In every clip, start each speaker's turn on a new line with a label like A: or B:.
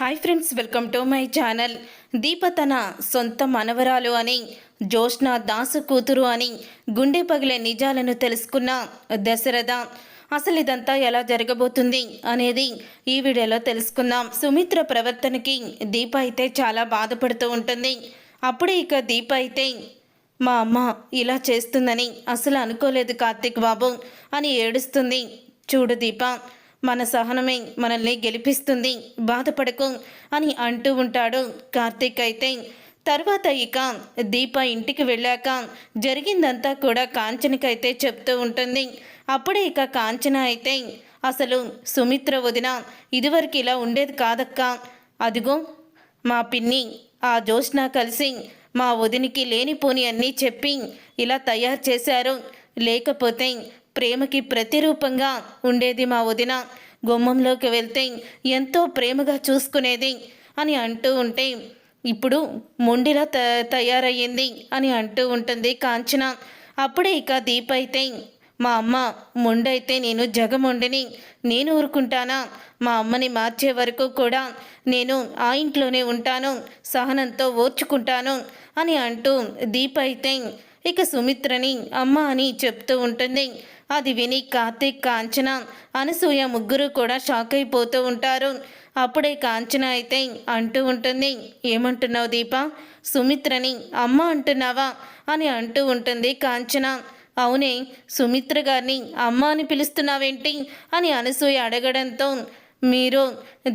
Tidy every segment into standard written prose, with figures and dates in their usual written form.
A: Hi friends, welcome to my channel. Deepa తన సొంత మనవరాలు అని, జోష్న దాసు కూతురు అని గుండె పగిలే నిజాలను తెలుసుకున్న దశరథ అసలు ఇదంతా ఎలా జరగబోతుంది అనేది ఈ వీడియోలో తెలుసుకుందాం. సుమిత్ర ప్రవర్తనకి దీప అయితే చాలా బాధపడుతూ ఉంటుంది. అప్పుడే ఇక దీప అయితే మా అమ్మ ఇలా చేస్తుందని అసలు అనుకోలేదు కార్తీక్ బాబు అని ఏడుస్తుంది. చూడు దీప, మన సహనమే మనల్ని గెలిపిస్తుంది, బాధపడకు అని అంటూ ఉంటాడు కార్తీక్. అయితే తర్వాత ఇక దీప ఇంటికి వెళ్ళాక జరిగిందంతా కూడా కాంచనకైతే చెప్తూ ఉంటుంది. అప్పుడే ఇక కాంచన అయితే అసలు సుమిత్ర వదిన ఇదివరకు ఇలా ఉండేది కాదక్క, అదిగో మా పిన్ని ఆ జోష్న కలిసి మా వదినికి లేనిపోని అన్నీ చెప్పి ఇలా తయారు చేశారు, లేకపోతే ప్రేమకి ప్రతిరూపంగా ఉండేది మా వదిన, గుమ్మంలోకి వెళ్తే ఎంతో ప్రేమగా చూసుకునేది అని అంటూ ఉంటే ఇప్పుడు మొండిలా తయారయ్యింది అని అంటూ ఉంటుంది కాంచన. అప్పుడే ఇక దీప అయితే మా అమ్మ మొండైతే నేను జగమొండిని, నేను ఊరుకుంటానా? మా అమ్మని మార్చే వరకు కూడా నేను ఆ ఇంట్లోనే ఉంటాను, సహనంతో ఓర్చుకుంటాను అని అంటూ దీప అయితే ఇక సుమిత్రని అమ్మ అని చెప్తూ ఉంటుంది. అది విని కార్తీక్, కాంచన, అనసూయ ముగ్గురు కూడా షాక్ అయిపోతూ ఉంటారు. అప్పుడే కాంచన అయితే అంటూ ఉంటుంది, ఏమంటున్నావు దీప, సుమిత్రని అమ్మ అంటున్నావా అని అంటూ ఉంటుంది కాంచన. అవునే, సుమిత్ర గారిని అమ్మ అని పిలుస్తున్నావేంటి అని అనసూయ అడగడంతో మీరు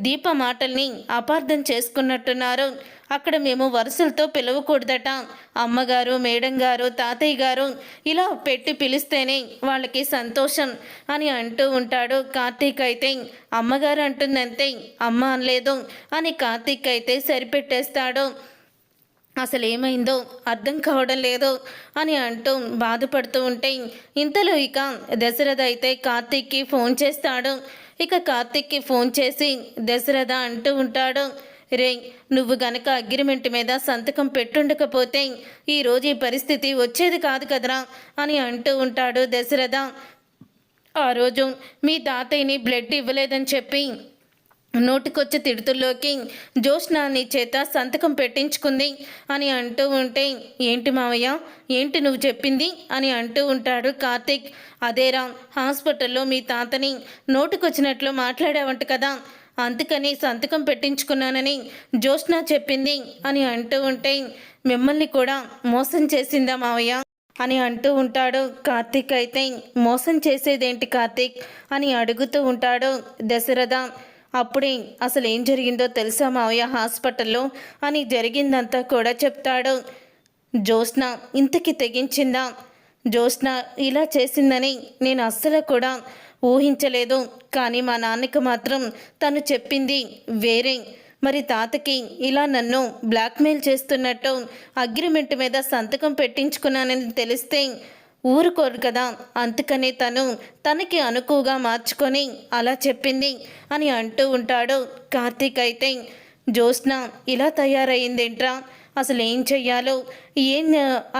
A: దీప మాటల్ని అపార్థం చేసుకున్నట్టున్నారు, అక్కడ మేము వరుసలతో పిలవకూడదట, అమ్మగారు, మేడం గారు, తాతయ్య గారు ఇలా పెట్టి పిలిస్తేనే వాళ్ళకి సంతోషం అని అంటూ ఉంటాడు కార్తీక్. అయితే అమ్మగారు అంటుందంతే, అమ్మ అనలేదు అని కార్తీక్ అయితే సరిపెట్టేస్తాడు. అసలు ఏమైందో అర్థం కావడం లేదు అని అంటూ బాధపడుతూ ఉంటే ఇంతలో ఇక దశరథ అయితే కార్తీక్కి ఫోన్ చేస్తాడు. ఇక కార్తీక్కి ఫోన్ చేసి దశరథ అంటూ ఉంటాడు, రే, నువ్వు గనక అగ్రిమెంట్ మీద సంతకం పెట్టుండకపోతే ఈరోజు ఈ పరిస్థితి వచ్చేది కాదు కదరా అని అంటూ ఉంటాడు దశరథ. ఆ రోజు మీ తాతయ్యని బ్లడ్ ఇవ్వలేదని చెప్పి నోటికొచ్చి తిడుతుల్లోకి జోష్న నీ చేత సంతకం పెట్టించుకుంది అని అంటూ ఉంటే ఏంటి మావయ్య, ఏంటి నువ్వు చెప్పింది అని అంటూ ఉంటాడు కార్తీక్. అదేరా, హాస్పిటల్లో మీ తాతని నోటికొచ్చినట్లు మాట్లాడావంట కదా, అందుకని సంతకం పెట్టించుకున్నానని జోష్న చెప్పింది అని అంటూ ఉంటే మిమ్మల్ని కూడా మోసం చేసిందా మావయ్య అని అంటూ ఉంటాడు కార్తీక్. అయితే మోసం చేసేదేంటి కార్తీక్ అని అడుగుతూ ఉంటాడు దశరథ. అప్పుడే అసలు ఏం జరిగిందో తెలుసా మావయ్య హాస్పిటల్లో అని జరిగిందంతా కూడా చెప్తాడు. జోష్న ఇంతకి తెగించిందా, జోష్న ఇలా చేసిందని నేను అస్సలు కూడా ఊహించలేదు, కానీ మా నాన్నకి మాత్రం తను చెప్పింది వేరే. మరి తాతకి ఇలా నన్ను బ్లాక్మెయిల్ చేస్తున్నట్టు అగ్రిమెంట్ మీద సంతకం పెట్టించుకున్నానని తెలిస్తే ఊరుకోరు కదా, అందుకనే తనకి అనుకువగా మార్చుకొని అలా చెప్పింది అని అంటూ ఉంటాడు కార్తీక్. అయితే జోష్న ఇలా తయారైందేంట్రా, అసలు ఏం చెయ్యాలో ఏం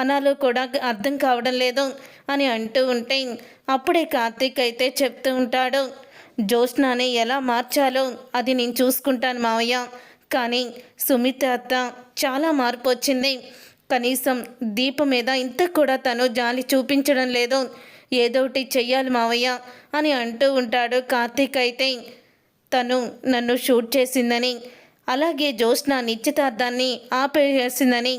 A: అనాలో కూడా అర్థం కావడం లేదు అని అంటూ ఉంటే అప్పుడే కార్తీక్ అయితే చెప్తూ ఉంటాడు, జోష్నాని ఎలా మార్చాలో అది నేను చూసుకుంటాను మావయ్య, కానీ సుమిత్ర అత్త చాలా మార్పు వచ్చింది, కనీసం దీప మీద ఇంత కూడా తను జాలి చూపించడం లేదు, ఏదోటి చెయ్యాలి మావయ్య అని అంటూ ఉంటాడు కార్తీక్. అయితే తను నన్ను షూట్ చేసిందని, అలాగే జోష్న నిశ్చితార్థాన్ని ఆపేసిందని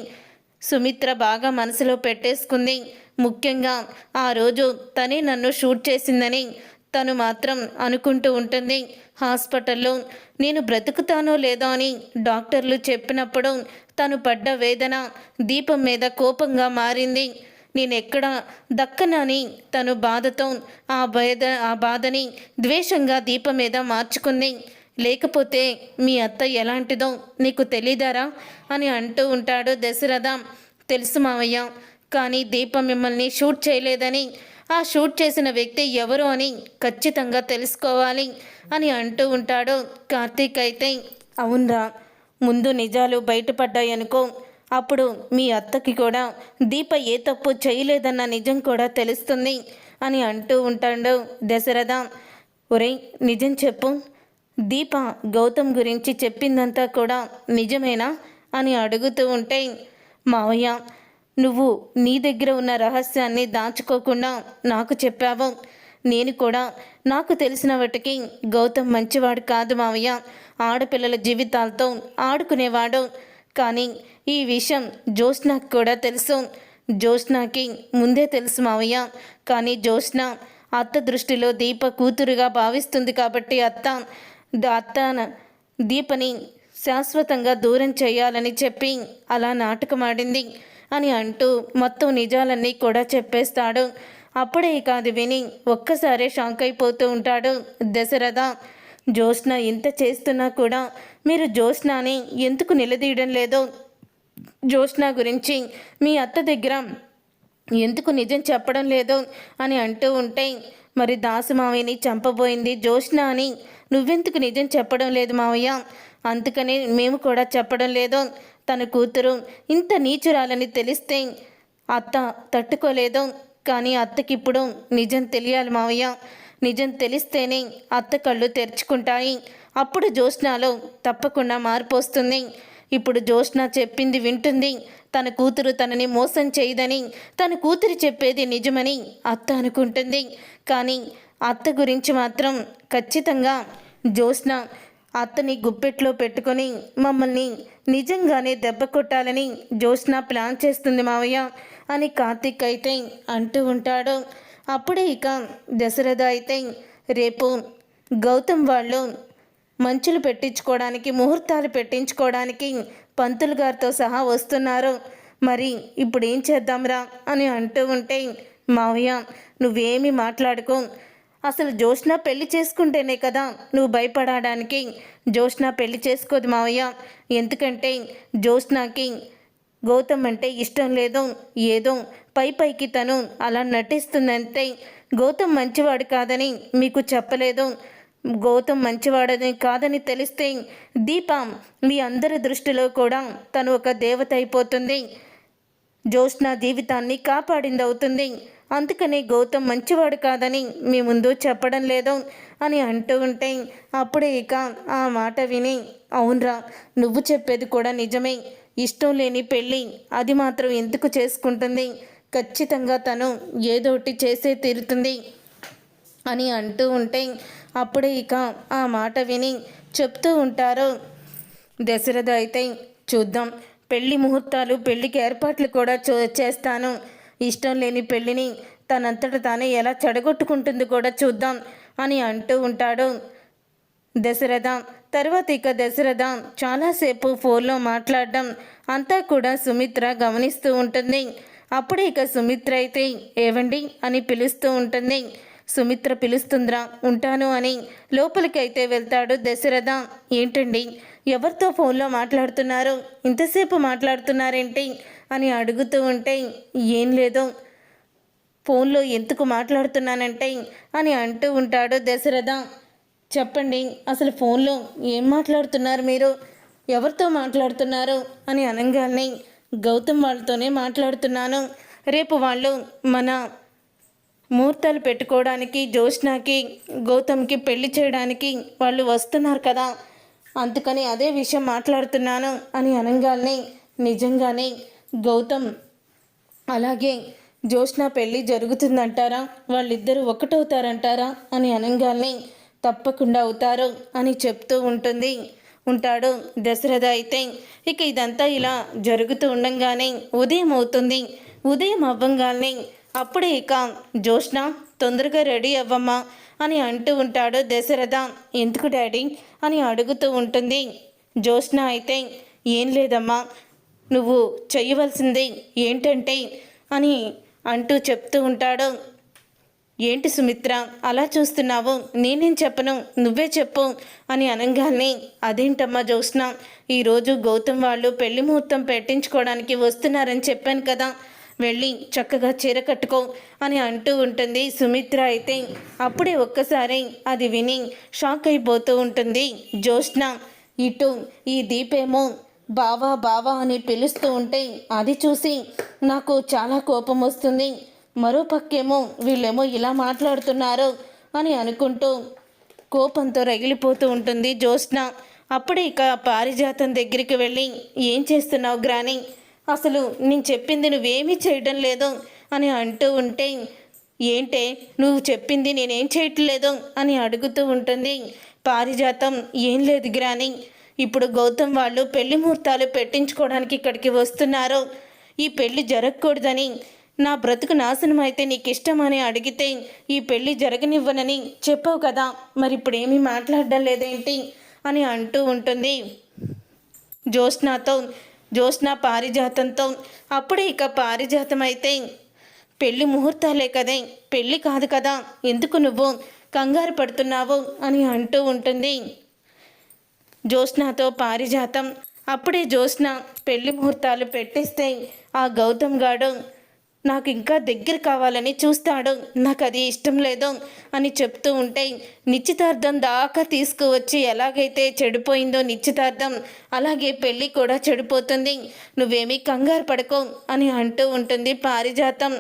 A: సుమిత్ర బాగా మనసులో పెట్టేసుకుంది. ముఖ్యంగా ఆ రోజు తనే నన్ను షూట్ చేసిందని తను మాత్రం అనుకుంటూ ఉంటుంది. హాస్పిటల్లో నేను బ్రతుకుతానో లేదో అని డాక్టర్లు చెప్పినప్పుడు తను పడ్డ వేదన దీపం మీద కోపంగా మారింది. నేనెక్కడ దక్కనని తను బాధతో ఆ బాధని ద్వేషంగా దీపం మీద మార్చుకుంది, లేకపోతే మీ అత్త ఎలాంటిదో నీకు తెలీదారా అని అంటూ ఉంటాడు దశరథ. తెలుసు మావయ్య, కానీ దీపం మిమ్మల్ని షూట్ చేయలేదని, ఆ షూట్ చేసిన వ్యక్తి ఎవరు అని ఖచ్చితంగా తెలుసుకోవాలి అని అంటూ ఉంటాడు కార్తీక్. అయితే అవునరా, ముందు నిజాలు బయటపడ్డాయనుకో, అప్పుడు మీ అత్తకి కూడా దీప ఏ తప్పు చేయలేదన్న నిజం కూడా తెలుస్తుంది అని అంటూ ఉంటాడు దశరథ. ఒరేయ్, నిజం చెప్పు, దీప గౌతమ్ గురించి చెప్పిందంతా కూడా నిజమేనా అని అడుగుతూ ఉంటే, మావయ్య నువ్వు నీ దగ్గర ఉన్న రహస్యాన్ని దాచుకోకుండా నాకు చెప్పావు. నేను కూడా నాకు తెలిసిన వాటికి గౌతమ్ మంచివాడు కాదు మావయ్య, ఆడపిల్లల జీవితాలతో ఆడుకునేవాడు. కానీ ఈ విషయం జ్యోత్స్నకు కూడా తెలుసు. జ్యోత్స్నకి ముందే తెలుసు మావయ్య. కానీ జ్యోత్స్న అత్త దృష్టిలో దీప కూతురుగా భావిస్తుంది కాబట్టి అత్త దీపని శాశ్వతంగా దూరం చేయాలని చెప్పి అలా నాటకమాడింది అని అంటూ మొత్తం నిజాలన్నీ కూడా చెప్పేస్తాడు. అప్పుడే కాదు విని ఒక్కసారే షాక్ అయిపోతూ ఉంటాడు దశరథ. జ్యోత్స్న ఇంత చేస్తున్నా కూడా మీరు జ్యోత్స్నని ఎందుకు నిలదీయడం లేదో, జ్యోత్స్న గురించి మీ అత్త దగ్గర ఎందుకు నిజం చెప్పడం లేదు అని అంటూ ఉంటే, మరి దాసు మావయ్యని చంపబోయింది జ్యోత్స్న అని నువ్వెందుకు నిజం చెప్పడం లేదు మావయ్య? అందుకని మేము కూడా చెప్పడం లేదు. తన కూతురు ఇంత నీచురాలని తెలిస్తే అత్త తట్టుకోలేదు. కానీ అత్తకిప్పుడు నిజం తెలియాలి మావయ్య. నిజం తెలిస్తేనే అత్త కళ్ళు తెరుచుకుంటాయి. అప్పుడు జ్యోత్స్నలో తప్పకుండా మార్పు వస్తుంది. ఇప్పుడు జ్యోత్స్న చెప్పింది వింటుంది. తన కూతురు తనని మోసం చేయదని, తన కూతురు చెప్పేది నిజమని అత్త అనుకుంటుంది. కానీ అత్త గురించి మాత్రం ఖచ్చితంగా జ్యోత్స్న అత్తని గుప్పెట్లో పెట్టుకొని మమ్మల్ని నిజంగానే దెబ్బ కొట్టాలని జ్యోత్స్న ప్లాన్ చేస్తుంది మావయ్య అని కార్తీక్ అయితే అంటూ ఉంటాడు. అప్పుడే ఇక దశరథ అయితే రేపు గౌతమ్ వాళ్ళు మంచులు పెట్టించుకోవడానికి, ముహూర్తాలు పెట్టించుకోవడానికి పంతులు గారితో సహా వస్తున్నారు. మరి ఇప్పుడు ఏం చేద్దాంరా అని అంటూ ఉంటే, మావయ్య నువ్వేమీ మాట్లాడుకో, అసలు జ్యోత్స్న పెళ్లి చేసుకుంటేనే కదా నువ్వు భయపడడానికి. జ్యోత్స్న పెళ్లి చేసుకోదు మావయ్య. ఎందుకంటే జ్యోత్స్నకి గౌతమ్ అంటే ఇష్టం లేదు. ఏదో పైకి తను అలా నటిస్తుందంటే. గౌతమ్ మంచివాడు కాదని మీకు చెప్పలేదు. గౌతమ్ మంచివాడని కాదని తెలిస్తే దీప మీ అందరి దృష్టిలో కూడా తను ఒక దేవత అయిపోతుంది. జ్యోత్స్న జీవితాన్ని కాపాడింది అవుతుంది. అందుకని గౌతమ్ మంచివాడు కాదని మీ ముందు చెప్పడం లేదు అని అంటూ ఉంటే, అప్పుడే ఇక ఆ మాట విని, అవునరా నువ్వు చెప్పేది కూడా నిజమే. ఇష్టం లేని పెళ్ళి అది మాత్రం ఎందుకు చేసుకుంటుంది? ఖచ్చితంగా తను ఏదోటి చేసే తీరుతుంది అని అంటూ ఉంటే, అప్పుడే ఇక ఆ మాట విని చెప్తూ ఉంటారు దశరథ అయితే, చూద్దాం పెళ్లి ముహూర్తాలు, పెళ్లికి ఏర్పాట్లు కూడా చేస్తాను. ఇష్టం లేని పెళ్ళిని తనంతట తానే ఎలా చెడగొట్టుకుంటుంది కూడా చూద్దాం అని అంటూ ఉంటాడు దశరథ. తర్వాత ఇక దశరథ చాలాసేపు ఫోన్లో మాట్లాడడం అంతా కూడా సుమిత్ర గమనిస్తూ ఉంటుంది. అప్పుడే ఇక సుమిత్ర అయితే ఏవండి అని పిలుస్తూ ఉంటుంది. సుమిత్ర పిలుస్తుందిరా ఉంటాను అని లోపలికైతే వెళ్తాడు దశరథ. ఏంటండి ఎవరితో ఫోన్లో మాట్లాడుతున్నారు, ఇంతసేపు మాట్లాడుతున్నారేంటి అని అడుగుతూ ఉంటే, ఏం లేదు ఫోన్లో ఎందుకు మాట్లాడుతున్నానంటే అని అంటూ ఉంటాడు దశరథ. చెప్పండి అసలు ఫోన్లో ఏం మాట్లాడుతున్నారు మీరు, ఎవరితో మాట్లాడుతున్నారు అని అనగానే, గౌతమ్ వాళ్ళతోనే మాట్లాడుతున్నాను. రేపు వాళ్ళు మన ముహూర్తాలు పెట్టుకోవడానికి, జ్యోత్స్నకి గౌతమ్కి పెళ్లి చేయడానికి వాళ్ళు వస్తున్నారు కదా, అందుకని అదే విషయం మాట్లాడుతున్నాను అని అనగానే, నిజంగానే గౌతమ్ అలాగే జ్యోత్స్న పెళ్ళి జరుగుతుందంటారా, వాళ్ళిద్దరూ ఒకటవుతారంటారా అని అనగానే, తప్పకుండా అవుతారు అని చెప్తూ ఉంటాడు దశరథ అయితే. ఇక ఇదంతా ఇలా జరుగుతూ ఉండంగానే ఉదయం అవుతుంది. ఉదయం అవ్వంగానే అప్పుడే ఇక జ్యోత్స్న తొందరగా రెడీ అవ్వమ్మా అని అంటూ ఉంటాడు దశరథ. ఎందుకు డాడీ అని అడుగుతూ ఉంటుంది జ్యోత్స్న అయితే, ఏం లేదమ్మా నువ్వు చేయవలసింది ఏంటంటే అని అంటూ చెప్తూ ఉంటాడు. ఏంటి సుమిత్ర అలా చూస్తున్నావు, నేనేం చెప్పను నువ్వే చెప్పు అని అనగానే, అదేంటమ్మా జ్యోత్స్న ఈరోజు గౌతమ్ వాళ్ళు పెళ్లి ముహూర్తం పెట్టించుకోవడానికి వస్తున్నారని చెప్పాను కదా, వెళ్ళి చక్కగా చీర కట్టుకో అని అంటూ ఉంటుంది సుమిత్ర అయితే. అప్పుడే ఒక్కసారి అది విని షాక్ అయిపోతూ ఉంటుంది జ్యోత్స్న. ఇటు ఈ దీపేమో బావా బావా అని పిలుస్తూ ఉంటే అది చూసి నాకు చాలా కోపం వస్తుంది. మరో పక్కేమో వీళ్ళేమో ఇలా మాట్లాడుతున్నారు అని అనుకుంటూ కోపంతో రగిలిపోతూ ఉంటుంది జ్యోత్స్న. అప్పుడే ఇక పారిజాతం దగ్గరికి వెళ్ళి, ఏం చేస్తున్నావు గ్రాని? అసలు నేను చెప్పింది నువ్వేమీ చేయడం లేదు అని అంటూ ఉంటే, ఏంటే నువ్వు చెప్పింది నేనేం చేయట్లేదు అని అడుగుతూ ఉంటుంది పారిజాతం. ఏం లేదు గ్రాని, ఇప్పుడు గౌతమ్ వాళ్ళు పెళ్లి ముహూర్తాలు పెట్టించుకోవడానికి ఇక్కడికి వస్తున్నారు. ఈ పెళ్లి జరగకూడదని, నా బ్రతుకు నాశనం అయితే నీకు ఇష్టమని అడిగితే ఈ పెళ్లి జరగనివ్వనని చెప్పావు కదా, మరి ఇప్పుడు ఏమీ మాట్లాడడం లేదేంటి అని అంటూ ఉంటుంది జ్యోత్స్న పారిజాతంతో. అప్పుడే ఇక పారిజాతం అయితే, పెళ్లి ముహూర్తాలే కదే, పెళ్లి కాదు కదా, ఎందుకు నువ్వు కంగారు పడుతున్నావు అని అంటూ ఉంటుంది జ్యోత్స్నతో పారిజాతం. అప్పుడే జ్యోత్స్న పెళ్లి ముహూర్తాలు పెట్టిస్తే ఆ గౌతమ్ గాడు నాకు ఇంకా దగ్గర కావాలని చూస్తాడు, నాకు అది ఇష్టం లేదు అని చెప్తూ ఉంటే, నిశ్చితార్థం దాకా తీసుకువచ్చి ఎలాగైతే చెడిపోయిందో నిశ్చితార్థం, అలాగే పెళ్ళి కూడా చెడిపోతుంది, నువ్వేమీ కంగారు పడుకో అని అంటూ ఉంటుంది పారిజాతం.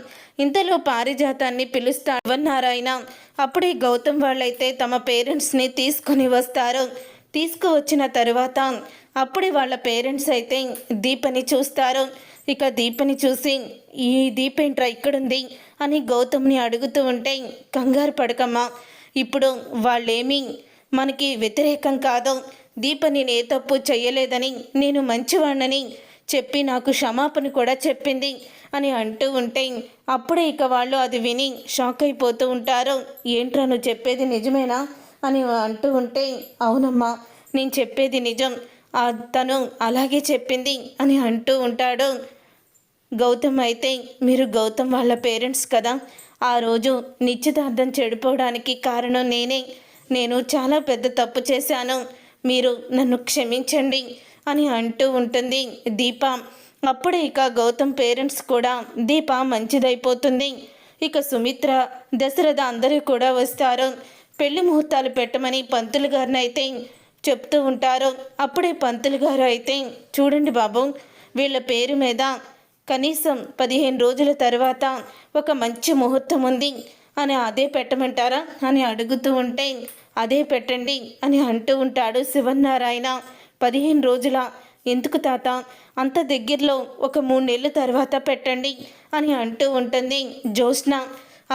A: ఇంతలో పారిజాతాన్ని పిలుస్తాడు శివనారాయణ. అప్పుడే గౌతమ్ వాళ్ళైతే తమ పేరెంట్స్ని తీసుకొని వస్తారు. తీసుకువచ్చిన తరువాత అప్పుడే వాళ్ళ పేరెంట్స్ అయితే దీపని చూస్తారు. ఇక దీపని చూసి, ఈ దీపేంట్రా ఇక్కడుంది అని గౌతమ్ని అడుగుతూ ఉంటే, కంగారు పడకమ్మా, ఇప్పుడు వాళ్ళేమీ మనకి వ్యతిరేకం కాదు, దీప నేను ఏ తప్పు చెయ్యలేదని, నేను మంచివాణ్ణని చెప్పి నాకు క్షమాపణ కూడా చెప్పింది అని అంటూ ఉంటే, అప్పుడే ఇక వాళ్ళు అది విని షాక్ అయిపోతూ ఉంటారు. ఏంట్రా నువ్వు చెప్పేది నిజమేనా అని అంటూ ఉంటే, అవునమ్మా నేను చెప్పేది నిజం, తను అలాగే చెప్పింది అని అంటూ ఉంటాడు గౌతమ్. అయితే మీరు గౌతమ్ వాళ్ళ పేరెంట్స్ కదా, ఆ రోజు నిశ్చితార్థం చెడిపోవడానికి కారణం నేను చాలా పెద్ద తప్పు చేశాను, మీరు నన్ను క్షమించండి అని అంటూ ఉంటుంది దీప. అప్పుడే ఇక గౌతమ్ పేరెంట్స్ కూడా దీప మంచిదైపోతుంది. ఇక సుమిత్ర, దశరథ అందరూ కూడా వస్తారు. పెళ్లి ముహూర్తాలు పెట్టమని పంతులు గారిని అయితే చెప్తూ ఉంటారు. అప్పుడే పంతులు గారు అయితే, చూడండి బాబు, వీళ్ళ పేరు మీద కనీసం 15 రోజుల తర్వాత ఒక మంచి ముహూర్తం ఉంది అని అదే పెట్టమంటారా అని అడుగుతూ ఉంటే, అదే పెట్టండి అని అంటూ ఉంటాడు శివనారాయణ. 15 రోజుల ఎందుకు తాత, అంత దగ్గరలో ఒక 3 నెలల తర్వాత పెట్టండి అని అంటూ ఉంటుంది జ్యోత్స్న.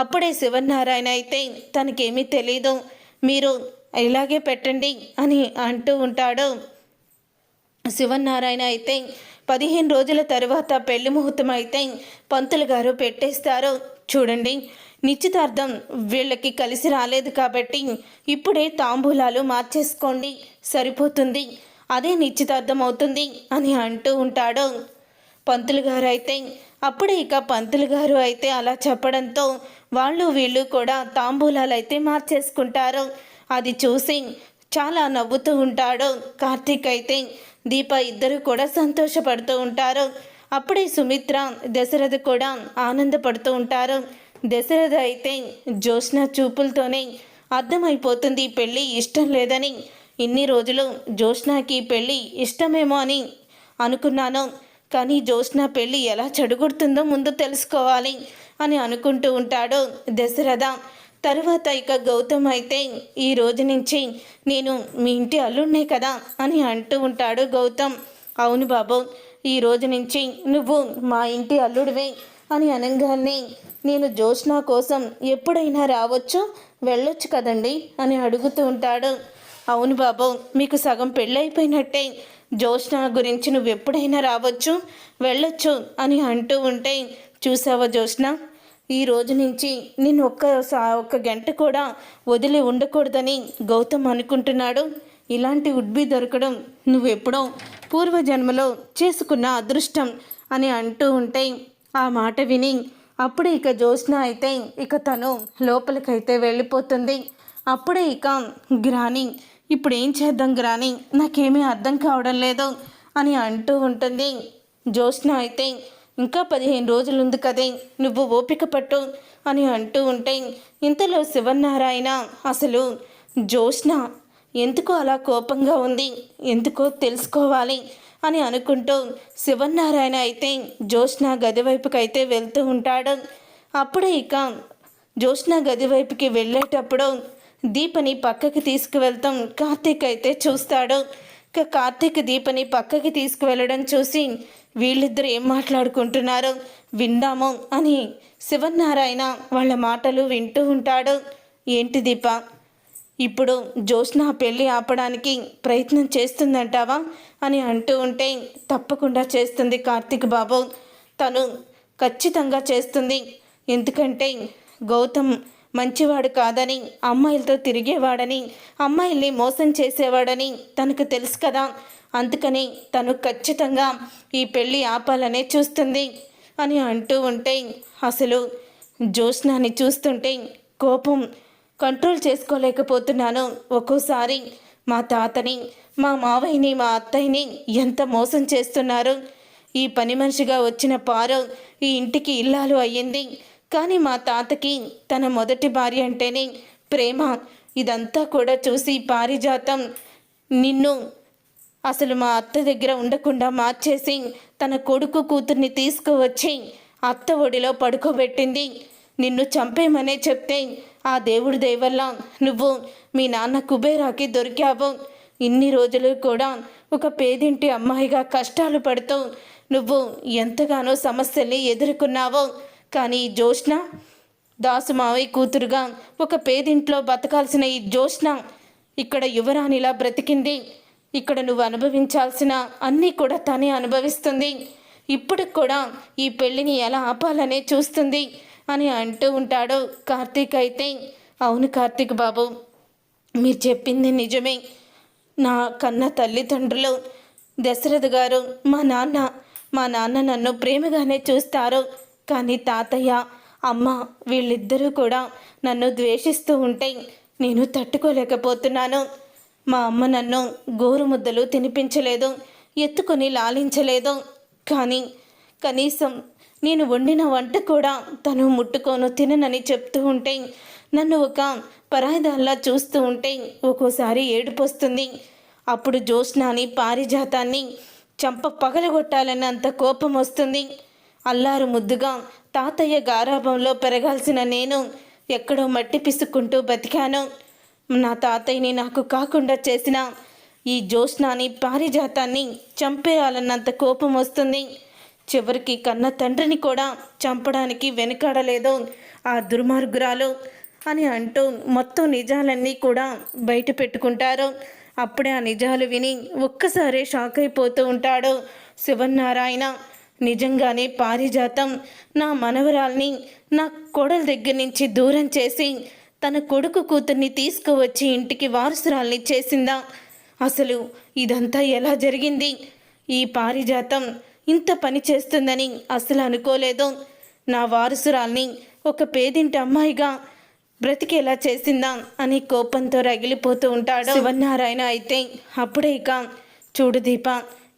A: అప్పుడే శివనారాయణ అయితే, తనకేమీ తెలీదు, మీరు ఇలాగే పెట్టండి అని అంటూ ఉంటాడు శివనారాయణ. అయితే 15 రోజుల తర్వాత పెళ్లి ముహూర్తం అయితే పంతులు గారు పెట్టేస్తారు. చూడండి, నిశ్చితార్థం వీళ్ళకి కలిసి రాలేదు కాబట్టి ఇప్పుడే తాంబూలాలు మార్చేసుకోండి, సరిపోతుంది, అదే నిశ్చితార్థం అవుతుంది అని అంటూ ఉంటాడు పంతులు గారు. అయితే అప్పుడే ఇక పంతులు గారు అయితే అలా చెప్పడంతో వాళ్ళు వీళ్ళు కూడా తాంబూలాలు అయితే మార్చేసుకుంటారు. అది చూసి చాలా నవ్వుతూ ఉంటాడు కార్తీక్. అయితే దీప ఇద్దరు కూడా సంతోషపడుతూ ఉంటారు. అప్పుడే సుమిత్ర, దశరథ కూడా ఆనందపడుతూ ఉంటారు. దశరథ అయితే జ్యోత్స్న చూపులతోనే అర్థమైపోతుంది ఈ పెళ్ళి ఇష్టం లేదని. ఇన్ని రోజులు జ్యోత్స్నకి పెళ్ళి ఇష్టమేమో అని అనుకున్నాను, కానీ జ్యోత్స్న పెళ్ళి ఎలా చెడగొడుతుందో ముందు తెలుసుకోవాలి అని అనుకుంటూ ఉంటాడు దశరథ. తరువాత ఇక గౌతమ్ అయితే, ఈ రోజు నుంచి నేను మీ ఇంటి అల్లుడినే కదా అని అంటూ ఉంటాడు గౌతమ్. అవును బాబు, ఈ రోజు నుంచి నువ్వు మా ఇంటి అల్లుడివే అని అనగానే, నేను జ్యోత్స్న కోసం ఎప్పుడైనా రావచ్చు వెళ్ళొచ్చు కదండి అని అడుగుతూ ఉంటాడు. అవును బాబు, మీకు సగం పెళ్ళైపోయినట్టే, జ్యోత్స్న గురించి నువ్వు ఎప్పుడైనా రావచ్చు వెళ్ళొచ్చు అని అంటూ ఉంటే, చూసావా జ్యోత్స్న, ఈ రోజు నుంచి నేను ఒక్క గంట కూడా వదిలి ఉండకూడదని గౌతమ్ అనుకుంటున్నాడు. ఇలాంటి ఉడ్బి దొరకడం నువ్వెప్పుడో పూర్వజన్మలో చేసుకున్న అదృష్టం అని అంటూ ఉంటే, ఆ మాట విని అప్పుడే ఇక జ్యోత్స్న అయితే ఇక తను లోపలికైతే వెళ్ళిపోతుంది. అప్పుడే ఇక గ్రాని, ఇప్పుడు ఏం చేద్దాం గ్రాని, నాకేమీ అర్థం కావడం లేదు అని అంటూ ఉంటుంది జ్యోత్స్న. అయితే ఇంకా 15 రోజులు ఉంది కదే, నువ్వు ఓపిక పట్టు అని అంటూ ఉంటే, ఇంతలో శివనారాయణ, అసలు జ్యోత్స్న ఎందుకో అలా కోపంగా ఉంది, ఎందుకో తెలుసుకోవాలి అని అనుకుంటూ శివనారాయణ అయితే జ్యోత్స్న గది వైపుకి అయితే వెళ్తూ ఉంటాడు. అప్పుడే ఇక జ్యోత్స్న గది వైపుకి వెళ్ళేటప్పుడు దీపని పక్కకి తీసుకువెళ్తాం కార్తీక్ అయితే చూస్తాడు. ఇక కార్తీక్ దీపని పక్కకి తీసుకువెళ్ళడం చూసి వీళ్ళిద్దరు ఏం మాట్లాడుకుంటున్నారో విందాము అని శివనారాయణ వాళ్ళ మాటలు వింటూ ఉంటాడు. ఏంటి దీప, ఇప్పుడు జ్యోత్స్న పెళ్ళి ఆపడానికి ప్రయత్నం చేస్తుందంటావా అని అంటూ ఉంటే, తప్పకుండా చేస్తుంది కార్తీక్ బాబు, తను ఖచ్చితంగా చేస్తుంది. ఎందుకంటే గౌతమ్ మంచివాడు కాదని, అమ్మాయిలతో తిరిగేవాడని, అమ్మాయిల్ని మోసం చేసేవాడని తనకు తెలుసు కదా. అందుకని తను ఖచ్చితంగా ఈ పెళ్ళి ఆపాలనే చూస్తుంది అని అంటూ ఉంటే, అసలు జ్యోత్స్నాని చూస్తుంటే కోపం కంట్రోల్ చేసుకోలేకపోతున్నాను. ఒక్కోసారి మా తాతని, మా మావయ్యని, మా అత్తయ్యని ఎంత మోసం చేస్తున్నారు. ఈ పని మనిషిగా వచ్చిన పారు ఈ ఇంటికి ఇల్లాలు అయ్యింది. కానీ మా తాతకి తన మొదటి భార్య అంటేనే ప్రేమ. ఇదంతా కూడా చూసి పారిజాతం నిన్ను అసలు మా అత్త దగ్గర ఉండకుండా మార్చేసి తన కొడుకు కూతుర్ని తీసుకువచ్చి అత్త ఒడిలో పడుకోబెట్టింది. నిన్ను చంపేమనే చెప్తే ఆ దేవుడి దయవల్ల నువ్వు మీ నాన్న కుబేరాకి దొరికావు. ఇన్ని రోజులు కూడా ఒక పేదింటి అమ్మాయిగా కష్టాలు పడుతూ నువ్వు ఎంతగానో సమస్యల్ని ఎదుర్కొన్నావో. కానీ జ్యోత్స్న, దాసు మావయ్య కూతురుగా ఒక పేదింట్లో బతకాల్సిన ఈ జ్యోత్స్న ఇక్కడ యువరాణిలా బ్రతికింది. ఇక్కడ నువ్వు అనుభవించాల్సిన అన్నీ కూడా తనే అనుభవిస్తుంది. ఇప్పుడు కూడా ఈ పెళ్ళిని ఎలా ఆపాలనే చూస్తుంది అని అంటూ ఉంటాడు. కార్తీక్ అయితే, అవును కార్తీక్ బాబు, మీరు చెప్పింది నిజమే. నా కన్న తల్లిదండ్రులు దశరథ్ గారు, మా నాన్న నన్ను ప్రేమగానే చూస్తారు. కానీ తాతయ్య, అమ్మ వీళ్ళిద్దరూ కూడా నన్ను ద్వేషిస్తూ ఉంటే నేను తట్టుకోలేకపోతున్నాను. మా అమ్మ నన్ను గోరుముద్దలు తినిపించలేదు, ఎత్తుకొని లాలించలేదు. కానీ కనీసం నేను వండిన వంట కూడా తను ముట్టుకోను, తిననని చెప్తూ ఉంటే, నన్ను ఒక పరాయిదాల్లా చూస్తూ ఉంటే ఒక్కోసారి ఏడుపొస్తుంది. అప్పుడు జ్యోత్స్నాని, పారిజాతాన్ని చంప పగలగొట్టాలన్నంత కోపం వస్తుంది. అల్లారు ముద్దుగా తాతయ్య గారాభంలో పెరగాల్సిన నేను ఎక్కడో మట్టి పిసుక్కుంటూ బతికాను. నా తాతయ్యని నాకు కాకుండా చేసిన ఈ జ్యోత్స్నాని, పారిజాతాన్ని చంపేయాలన్నంత కోపం వస్తుంది. చివరికి కన్న తండ్రిని కూడా చంపడానికి వెనుకాడలేదు ఆ దుర్మార్గురాలు అని అంటూ మొత్తం నిజాలన్నీ కూడా బయట పెట్టుకుంటారు. అప్పుడే ఆ నిజాలు విని ఒక్కసారే షాక్ అయిపోతూ ఉంటాడు శివనారాయణ. నిజంగానే పారిజాతం నా మనవరాల్ని నా కోడల దగ్గర నుంచి దూరం చేసి తన కొడుకు కూతుర్ని తీసుకువచ్చి ఇంటికి వారసురాల్ని చేసిందా? అసలు ఇదంతా ఎలా జరిగింది? ఈ పారిజాతం ఇంత పని చేస్తుందని అసలు అనుకోలేదు. నా వారసురాల్ని ఒక పేదింటి అమ్మాయిగా బ్రతికేలా చేసిందా అని కోపంతో రగిలిపోతూ ఉంటాడు శివనారాయణ. అయితే అప్పుడే ఇక, చూడు దీప,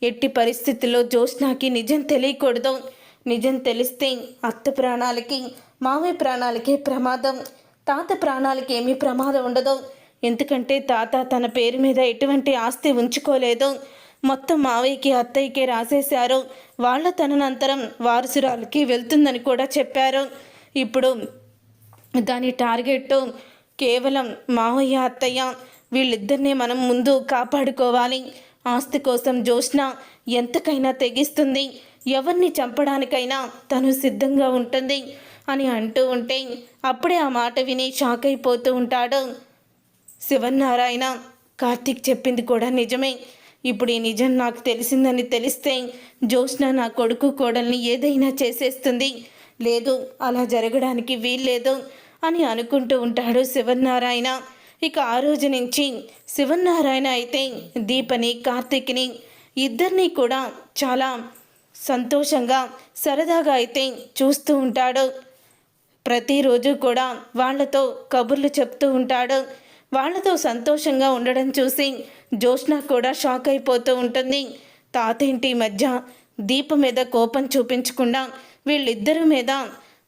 A: ఎట్టి పరిస్థితుల్లో జ్యోత్స్నాకి నిజం తెలియకూడదు. నిజం తెలిస్తే అత్త ప్రాణాలకి, మావయ్య ప్రాణాలకి ప్రమాదం. తాత ప్రాణాలకి ఏమీ ప్రమాదం ఉండదు. ఎందుకంటే తాత తన పేరు మీద ఎటువంటి ఆస్తి ఉంచుకోలేదు. మొత్తం మావయ్యకి, అత్తయ్యకి రాసేశారు. వాళ్ళ తదనంతరం వారసురాలకి వెళ్తుందని కూడా చెప్పారు. ఇప్పుడు దాని టార్గెట్ కేవలం మావయ్య, అత్తయ్య వీళ్ళిద్దరినీ మనం ముందు కాపాడుకోవాలి. ఆస్తి కోసం జ్యోత్స్న ఎంతకైనా తెగిస్తుంది, ఎవరిని చంపడానికైనా తను సిద్ధంగా ఉంటుంది అని అంటూ ఉంటే, అప్పుడే ఆ మాట విని షాక్ అయిపోతూ ఉంటాడు శివనారాయణ. కార్తీక్ చెప్పింది కూడా నిజమే. ఇప్పుడు ఈ నిజం నాకు తెలిసిందని తెలిస్తే జ్యోత్స్న నా కొడుకు కోడల్ని ఏదైనా చేసేస్తుంది. లేదు, అలా జరగడానికి వీల్లేదు అని అనుకుంటూ ఉంటాడు శివనారాయణ. ఇక ఆ రోజు నుంచి శివనారాయణ అయితే దీపని, కార్తీక్ని ఇద్దరినీ కూడా చాలా సంతోషంగా, సరదాగా అయితే చూస్తూ ఉంటాడు. ప్రతిరోజు కూడా వాళ్లతో కబుర్లు చెప్తూ ఉంటాడు. వాళ్లతో సంతోషంగా ఉండడం చూసి జ్యోత్స్న కూడా షాక్ అయిపోతూ ఉంటుంది. తాతేంటి మధ్య దీప మీద కోపం చూపించకుండా వీళ్ళిద్దరి మీద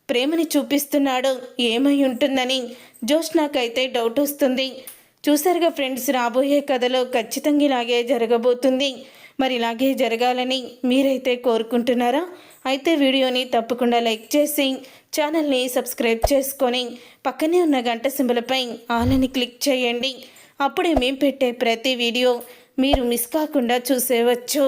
A: ప్రేమని చూపిస్తున్నాడు, ఏమై ఉంటుందని జ్యోత్స్నకైతే డౌట్ వస్తుంది. చూసారుగా ఫ్రెండ్స్, రాబోయే కథలో ఖచ్చితంగా ఇలాగే జరగబోతుంది. మరి ఇలాగే జరగాలని మీరైతే కోరుకుంటున్నారా? అయితే వీడియోని తప్పకుండా లైక్ చేసి ఛానల్ని సబ్స్క్రైబ్ చేసుకొని పక్కనే ఉన్న గంట సింబలపై ఆల్ అని క్లిక్ చేయండి. అప్పుడే మేము పెట్టే ప్రతి వీడియో మీరు మిస్ కాకుండా చూసేవచ్చు.